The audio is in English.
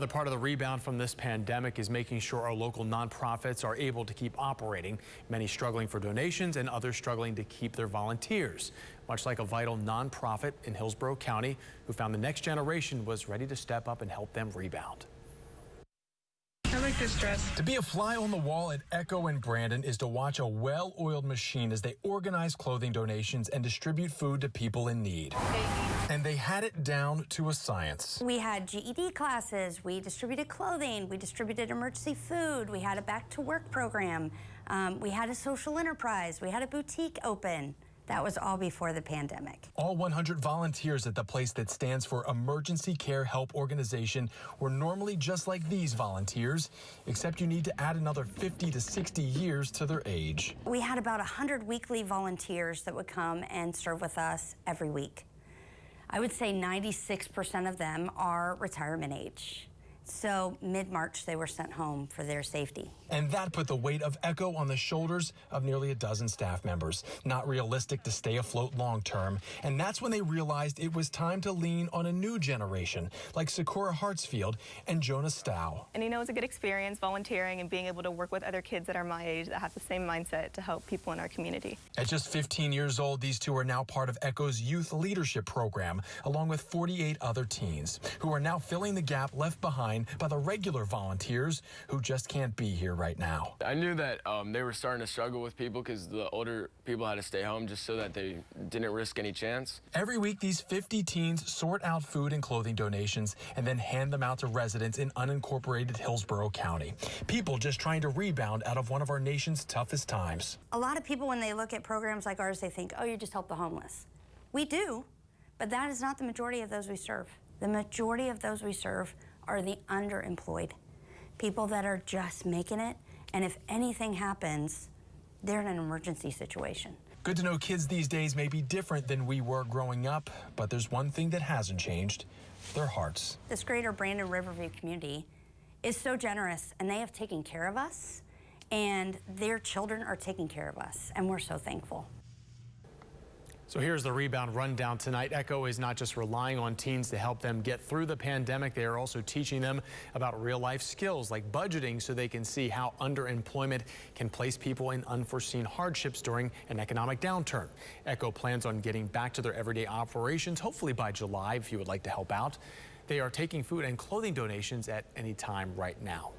Another part of the rebound from this pandemic is making sure our local nonprofits are able to keep operating. Many struggling for donations and others struggling to keep their volunteers. Much like a vital nonprofit in Hillsborough County who found the next generation was ready to step up and help them rebound. I like this dress. To be a fly on the wall at Echo in Brandon is to watch a well-oiled machine as they organize clothing donations and distribute food to people in need. And they had it down to a science. We had GED classes, we distributed clothing, we distributed emergency food, we had a back-to-work program, we had a social enterprise, we had a boutique open. That was all before the pandemic. All 100 volunteers at the place that stands for Emergency Care Help Organization were normally just like these volunteers, except you need to add another 50 to 60 years to their age. We had about 100 weekly volunteers that would come and serve with us every week. I would say 96% of them are retirement age. So mid-March, they were sent home for their safety. And that put the weight of Echo on the shoulders of nearly a dozen staff members. Not realistic to stay afloat long term. And that's when they realized it was time to lean on a new generation, like Sakura Hartsfield and Jonah Stow. And it's a good experience volunteering and being able to work with other kids that are my age that have the same mindset to help people in our community. At just 15 years old, these two are now part of Echo's youth leadership program, along with 48 other teens, who are now filling the gap left behind by the regular volunteers who just can't be here right now. I knew that they were starting to struggle with people because the older people had to stay home just so that they didn't risk any chance. Every week, these 50 teens sort out food and clothing donations and then hand them out to residents in unincorporated Hillsborough County. People just trying to rebound out of one of our nation's toughest times. A lot of people, when they look at programs like ours, they think, oh, you just help the homeless. We do, but that is not the majority of those we serve. The majority of those we serve are the underemployed, people that are just making it, and if anything happens, they're in an emergency situation. Good to know kids these days may be different than we were growing up, but there's one thing that hasn't changed: their hearts. This greater Brandon Riverview community is so generous, and they have taken care of us, and their children are taking care of us, and we're so thankful. So here's the rebound rundown tonight. Echo is not just relying on teens to help them get through the pandemic. They are also teaching them about real-life skills like budgeting so they can see how underemployment can place people in unforeseen hardships during an economic downturn. Echo plans on getting back to their everyday operations, hopefully by July, if you would like to help out. They are taking food and clothing donations at any time right now.